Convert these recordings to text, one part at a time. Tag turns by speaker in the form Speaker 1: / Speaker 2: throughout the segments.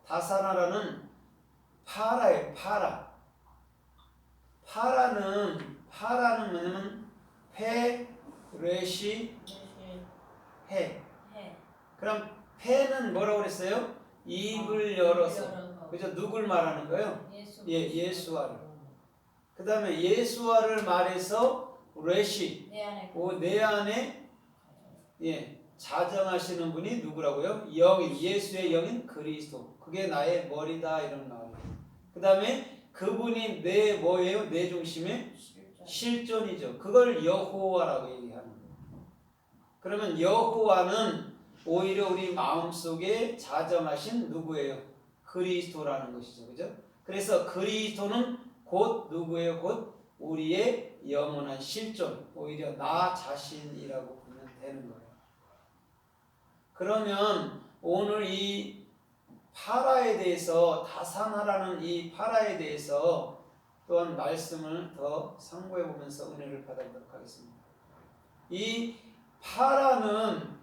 Speaker 1: 다사나라는 파라예요. 파라는 뭐냐면 페, 레시, 해. 그럼 페는 뭐라고 그랬어요? 입을 열어서. 그죠? 누굴 말하는 거예요? 예수와를. 그 다음에 예수와를 말해서 레시, 내 안에 자정하시는 분이 누구라고요? 영인, 예수의 영인 그리스도. 그게 나의 머리다 이런 말이에요. 그 다음에 그분이 내 뭐예요? 내 중심의 실존이죠. 그걸 여호와라고 얘기하는 거예요. 그러면 여호와는 오히려 우리 마음속에 자정하신 누구예요? 그리스도라는 것이죠. 그죠? 그래서 그리스도는 곧 누구예요? 곧 우리의 영원한 실존, 오히려 나 자신이라고 보면 되는 거예요. 그러면 오늘 이 파라에 대해서, 다사나라는 이 파라에 대해서 또한 말씀을 더 상고해 보면서 은혜를 받아보도록 하겠습니다. 이 파라는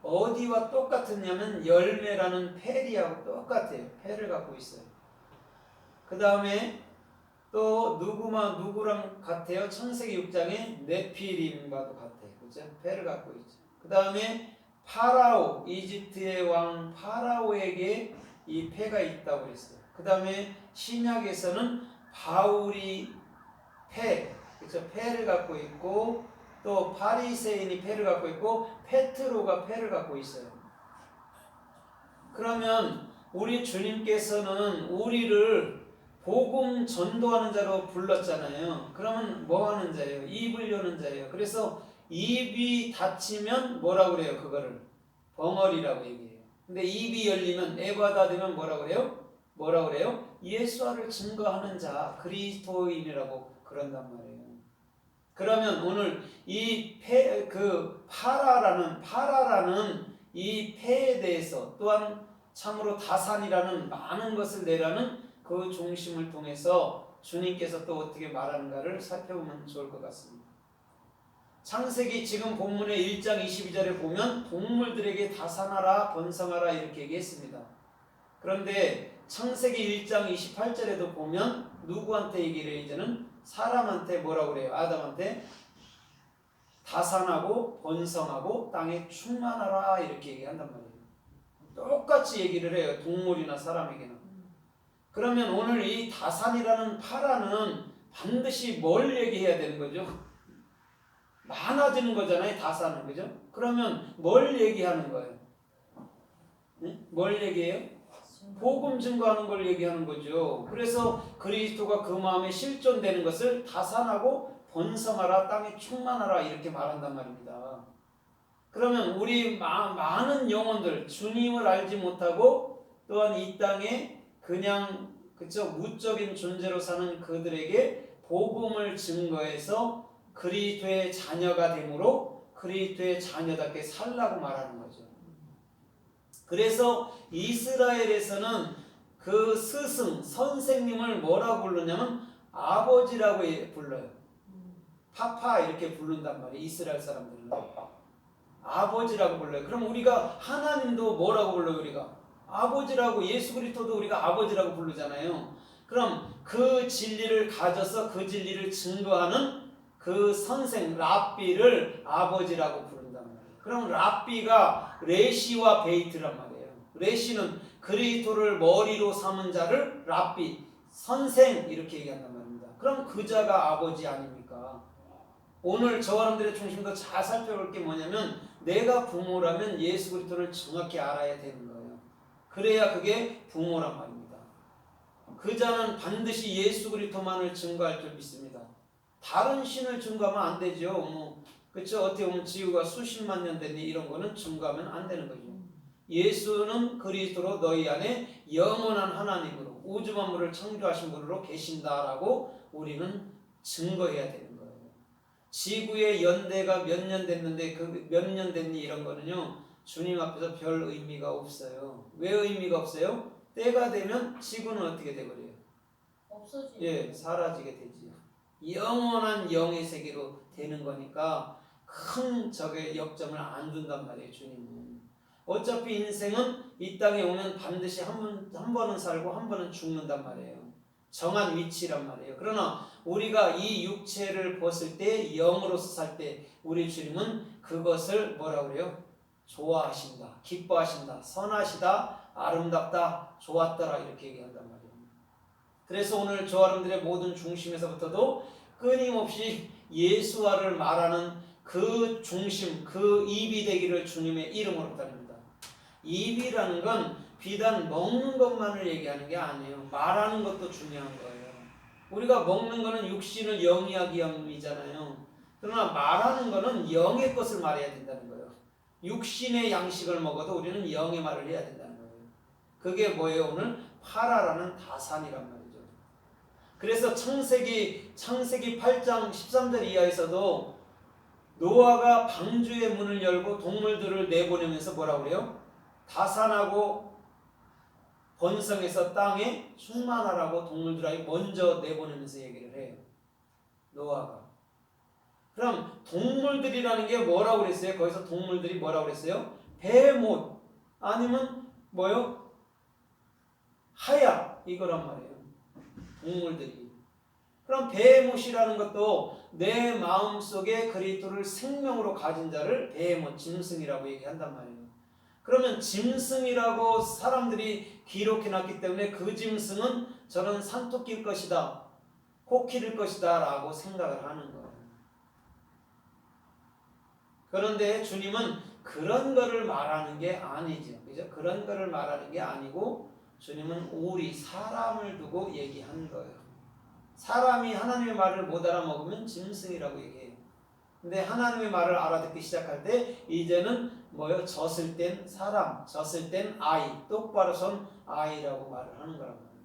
Speaker 1: 어디와 똑같으냐면 열매라는 페리하고 똑같아요. 페를 갖고 있어요. 그 다음에 또 누구랑 같아요? 창세기 6장에 네피림과도 같아요. 그죠? 페를 갖고 있죠. 그 다음에 파라오, 이집트의 왕 파라오에게 이 패가 있다고 그랬어요. 그 다음에 신약에서는 바울이 그렇죠? 패를 갖고 있고, 또 바리새인이 패를 갖고 있고, 페트로가 패를 갖고 있어요. 그러면 우리 주님께서는 우리를 복음 전도하는 자로 불렀잖아요. 그러면 뭐 하는 자예요? 입을 여는 자예요. 그래서 입이 닫히면 뭐라고 그래요? 그거를 벙어리라고 얘기해요. 근데 입이 열리면, 에바다 되면 뭐라고 그래요? 예수와를 증거하는 자, 그리스도인이라고 그런단 말이에요. 그러면 오늘 이 파라라는 이 패에 대해서, 또한 참으로 다산이라는 많은 것을 내라는 그 중심을 통해서 주님께서 또 어떻게 말하는가를 살펴보면 좋을 것 같습니다. 창세기 지금 본문의 1장 22절에 보면 동물들에게 다산하라 번성하라 이렇게 얘기했습니다. 그런데 창세기 1장 28절에도 보면 누구한테 얘기를 해요? 이제는 사람한테 뭐라고 그래요? 아담한테 다산하고 번성하고 땅에 충만하라 이렇게 얘기한단 말이에요. 똑같이 얘기를 해요. 동물이나 사람에게는. 그러면 오늘 이 다산이라는 파라는 반드시 뭘 얘기해야 되는 거죠? 많아지는 거잖아요. 다산은. 그죠? 그러면 뭘 얘기하는 거예요? 네? 뭘 얘기해요? 복음 증거하는 걸 얘기하는 거죠. 그래서 그리스도가 그 마음에 실존되는 것을 다산하고 번성하라, 땅에 충만하라 이렇게 말한단 말입니다. 그러면 우리 많은 영혼들, 주님을 알지 못하고 또한 이 땅에 그냥 무적인 존재로 사는 그들에게 복음을 증거해서 그리스도의 자녀가 되므로 그리스도의 자녀답게 살라고 말하는 거죠. 그래서 이스라엘에서는 그 스승, 선생님을 뭐라고 부르냐면 아버지라고 불러요. 파파 이렇게 부른단 말이에요. 이스라엘 사람들은 아버지라고 불러요. 그럼 우리가 하나님도 뭐라고 불러요? 우리가 아버지라고, 예수 그리스도도 우리가 아버지라고 부르잖아요. 그럼 그 진리를 가져서 그 진리를 증거하는 그 선생 랍비를 아버지라고 부른단 말이에요. 그럼 랍비가 레시와 베이트란 말이에요. 레시는 그리스도를 머리로 삼은 자를 랍비, 선생 이렇게 얘기한단 말입니다. 그럼 그 자가 아버지 아닙니까? 오늘 저 사람들의 중심도 잘 살펴볼 게 뭐냐면, 내가 부모라면 예수 그리스도를 정확히 알아야 되는 거예요. 그래야 그게 부모란 말입니다. 그 자는 반드시 예수 그리스도만을 증거할 줄 믿습니다. 다른 신을 증거하면 안 되죠. 그렇죠? 어떻게 보면 지구가 수십만 년 됐니 이런 거는 증거하면 안 되는 거죠. 예수는 그리스도로 너희 안에 영원한 하나님으로 우주 만물을 창조하신 분으로 계신다라고 우리는 증거해야 되는 거예요. 지구의 연대가 몇 년 됐는데 그 몇 년 됐니 이런 거는요, 주님 앞에서 별 의미가 없어요. 왜 의미가 없어요? 때가 되면 지구는 어떻게 돼버려요?
Speaker 2: 없어지죠.
Speaker 1: 사라지게 되지요. 영원한 영의 세계로 되는 거니까 큰 적의 역점을 안 둔단 말이에요. 주님은 어차피 인생은 이 땅에 오면 반드시 한 번은 살고 한 번은 죽는단 말이에요. 정한 위치란 말이에요. 그러나 우리가 이 육체를 벗을 때 영으로서 살 때 우리 주님은 그것을 뭐라고 그래요? 좋아하신다, 기뻐하신다, 선하시다, 아름답다, 좋았더라 이렇게 얘기한단 말이에요. 그래서 오늘 저와 여러분들의 모든 중심에서부터도 끊임없이 예수와를 말하는 그 중심, 그 입이 되기를 주님의 이름으로 기도합니다. 입이라는 건 비단 먹는 것만을 얘기하는 게 아니에요. 말하는 것도 중요한 거예요. 우리가 먹는 거는 육신을 영위하기 위함이잖아요. 그러나 말하는 거는 영의 것을 말해야 된다는 거예요. 육신의 양식을 먹어도 우리는 영의 말을 해야 된다는 거예요. 그게 뭐예요? 오늘 파라라는 다산이란 말이죠. 그래서 창세기 8장 13절 이하에서도 노아가 방주의 문을 열고 동물들을 내보내면서 뭐라고 그래요? 다산하고 번성해서 땅에 충만하라고 동물들에게 먼저 내보내면서 얘기를 해요. 노아가. 그럼 동물들이라는 게 뭐라고 그랬어요? 거기서 동물들이 뭐라고 그랬어요? 베못 아니면 뭐요? 하야 이거란 말이에요. 동물들이. 그럼 베못이라는 것도 내 마음속에 그리스도를 생명으로 가진 자를 베못 짐승이라고 얘기한단 말이에요. 그러면 짐승이라고 사람들이 기록해놨기 때문에 그 짐승은 저런 산토끼일 것이다, 코끼리일 것이다 라고 생각을 하는 거예요. 그런데 주님은 그런 거를 말하는 게 아니죠. 그죠? 그런 거를 말하는 게 아니고 주님은 우리 사람을 두고 얘기하는 거예요. 사람이 하나님의 말을 못 알아먹으면 짐승이라고 얘기해요. 근데 하나님의 말을 알아듣기 시작할 때 이제는 뭐요? 젖을 땐 사람, 젖을 땐 아이, 똑바로 선 아이라고 말을 하는 거란 말이에요.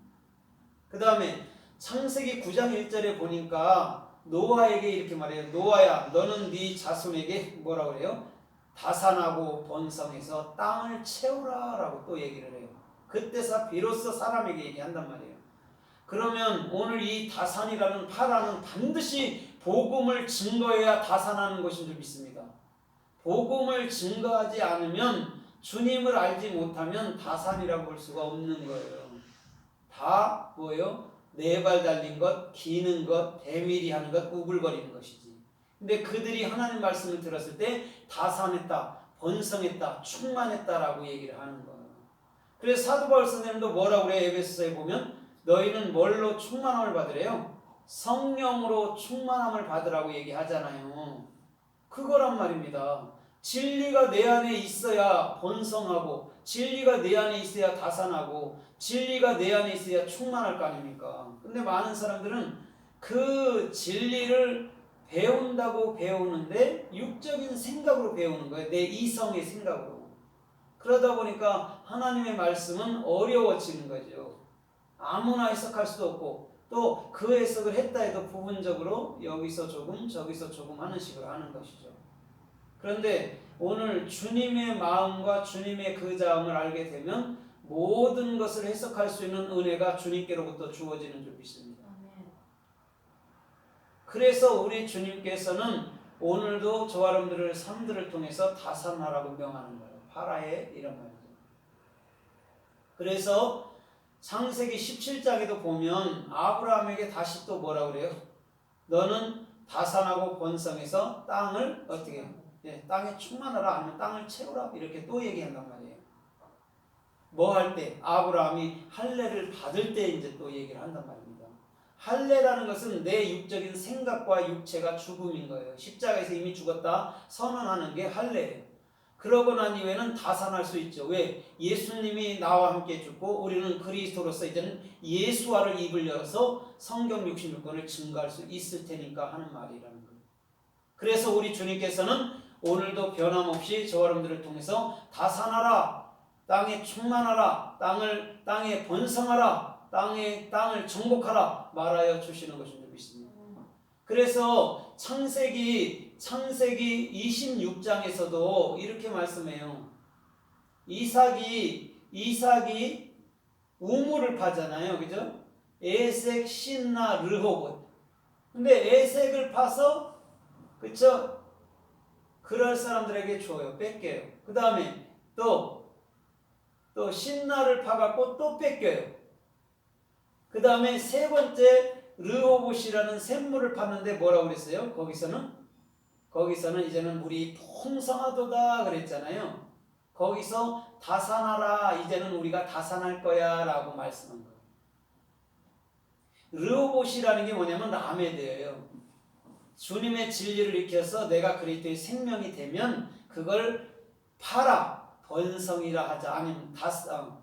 Speaker 1: 그 다음에 창세기 9장 1절에 보니까 노아에게 이렇게 말해요. 노아야, 너는 네 자손에게 뭐라고 그래요? 다산하고 번성해서 땅을 채우라 라고 또 얘기를 해요. 그때서 비로소 사람에게 얘기한단 말이에요. 그러면 오늘 이 다산이라는 파라는 반드시 복음을 증거해야 다산하는 것인 줄 믿습니다. 복음을 증거하지 않으면 주님을 알지 못하면 다산이라고 볼 수가 없는 거예요. 다 뭐예요? 네 발 달린 것, 기는 것, 대밀이 하는 것, 우글거리는 것이지. 근데 그들이 하나님 말씀을 들었을 때 다산했다, 번성했다, 충만했다라고 얘기를 하는 거예요. 그래서 사도 바울 선생님도 뭐라고 그래요? 에베소서에 보면 너희는 뭘로 충만함을 받으래요? 성령으로 충만함을 받으라고 얘기하잖아요. 그거란 말입니다. 진리가 내 안에 있어야 번성하고 진리가 내 안에 있어야 다산하고 진리가 내 안에 있어야 충만할 거 아닙니까? 근데 많은 사람들은 그 진리를 배운다고 배우는데 육적인 생각으로 배우는 거예요. 내 이성의 생각으로. 그러다 보니까 하나님의 말씀은 어려워지는 거죠. 아무나 해석할 수도 없고 또 그 해석을 했다 해도 부분적으로 여기서 조금 저기서 조금 하는 식으로 하는 것이죠. 그런데 오늘 주님의 마음과 주님의 그 자음을 알게 되면 모든 것을 해석할 수 있는 은혜가 주님께로부터 주어지는 줄 믿습니다. 그래서 우리 주님께서는 오늘도 저와 여러분들을 삶들을 통해서 다산하라고 명하는 거예요. 파라에 이런 말이죠. 그래서 창세기 17장에도 보면 아브라함에게 다시 또 뭐라고 그래요? 너는 다산하고 번성해서 땅을 어떻게 해요? 땅에 충만하라 아니면 땅을 채우라 이렇게 또 얘기한단 말이에요. 뭐 할 때? 아브라함이 할례를 받을 때 이제 또 얘기를 한단 말입니다. 할례라는 것은 내 육적인 생각과 육체가 죽음인 거예요. 십자가에서 이미 죽었다 선언하는 게 할례예요. 그러고 난 이후에는 다산할 수 있죠. 왜? 예수님이 나와 함께 죽고 우리는 그리스도로서 이제는 예수와를 입을 열어서 성경 66권을 증거할 수 있을 테니까 하는 말이라는 거예요. 그래서 우리 주님께서는 오늘도 변함없이 저와 여러분들을 통해서 다산하라, 땅에 충만하라, 땅에 번성하라, 땅을 정복하라 말하여 주시는 것인 줄 믿습니다. 그래서 창세기 26장에서도 이렇게 말씀해요. 이삭이 우물을 파잖아요. 그죠? 에색, 신나, 르호봇. 근데 에색을 파서 그쵸? 그럴 사람들에게 줘요. 뺏겨요. 그 다음에 또 또 신라를 파갖고 또 뺏겨요. 그 다음에 세 번째 르호봇이라는 샘물을 파는데 뭐라고 그랬어요? 거기서는 이제는 물이 풍성하도다 그랬잖아요. 거기서 다산하라, 이제는 우리가 다산할 거야 라고 말씀한 거예요. 르호봇이라는 게 뭐냐면 라메드예요. 주님의 진리를 익혀서 내가 그리스도의 생명이 되면 그걸 팔아 번성이라 하자, 아니면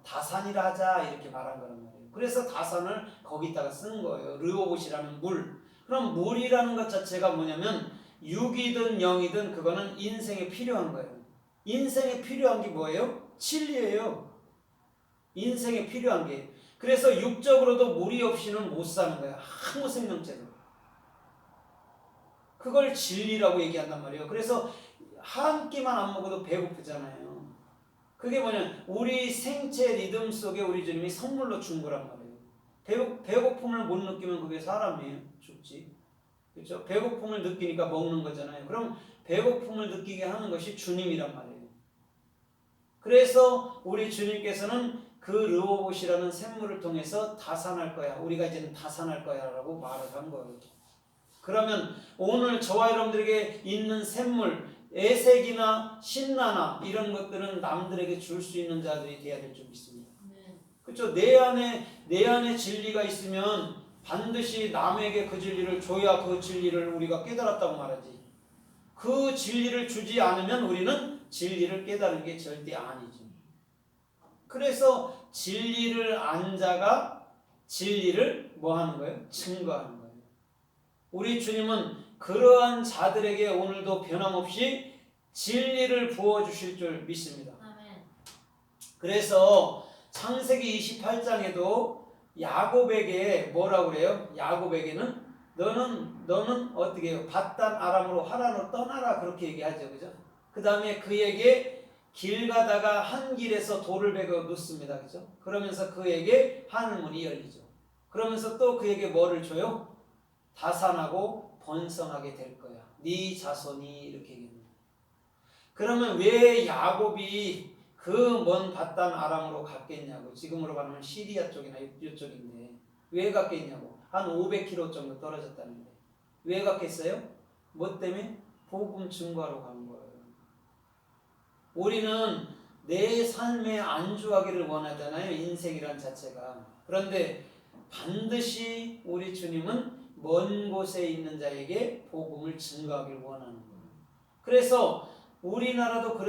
Speaker 1: 다산이라 하자, 이렇게 말한 거란 말이에요. 그래서 다산을 거기다가 쓴 거예요. 르호봇이라는 물. 그럼 물이라는 것 자체가 뭐냐면 육이든 영이든 그거는 인생에 필요한 거예요. 인생에 필요한 게 뭐예요? 진리예요. 인생에 필요한 게. 그래서 육적으로도 물이 없이는 못 사는 거예요. 아무 생명체도. 그걸 진리라고 얘기한단 말이에요. 그래서 한 끼만 안 먹어도 배고프잖아요. 그게 뭐냐면 우리 생체 리듬 속에 우리 주님이 선물로 준 거란 말이에요. 배고픔을 못 느끼면 그게 사람이에요. 죽지. 그렇죠? 배고픔을 느끼니까 먹는 거잖아요. 그럼 배고픔을 느끼게 하는 것이 주님이란 말이에요. 그래서 우리 주님께서는 그 르호봇이라는 샘물을 통해서 다산할 거야. 우리가 이제는 다산할 거야 라고 말을 한 거예요. 그러면 오늘 저와 여러분들에게 있는 샘물, 에색이나 신라나 이런 것들은 남들에게 줄 수 있는 자들이 돼야 될 줄 믿습니다. 그렇죠? 내 안에 진리가 있으면 반드시 남에게 그 진리를 줘야 그 진리를 우리가 깨달았다고 말하지. 그 진리를 주지 않으면 우리는 진리를 깨달은 게 절대 아니죠. 그래서 진리를 안 자가 진리를 뭐 하는 거예요? 증거하는 거예요. 우리 주님은 그러한 자들에게 오늘도 변함없이 진리를 부어주실 줄 믿습니다.
Speaker 2: 아멘.
Speaker 1: 그래서 창세기 28장에도 야곱에게 뭐라고 그래요? 야곱에게는 너는 어떻게 해요? 밧단 아람으로 하란으로 떠나라, 그렇게 얘기하죠. 그죠? 그 다음에 그에게 길 가다가 한 길에서 돌을 베고 눕습니다. 그죠? 그러면서 그에게 하늘문이 열리죠. 그러면서 또 그에게 뭐를 줘요? 다산하고 번성하게 될 거야. 네 자손이, 이렇게 얘기합니다. 그러면 왜 야곱이 그 먼 밧단 아람으로 갔겠냐고. 지금으로 가면 시리아 쪽이나 이쪽인데 왜 갔겠냐고. 한 500km 정도 떨어졌다는데 왜 갔겠어요? 뭐 때문에? 복음 증거하러 간 거예요. 우리는 내 삶에 안주하기를 원하잖아요. 인생이란 자체가. 그런데 반드시 우리 주님은 먼 곳에 있는 자에게 복음을 증거하기를 원하는 거예요. 그래서 우리나라도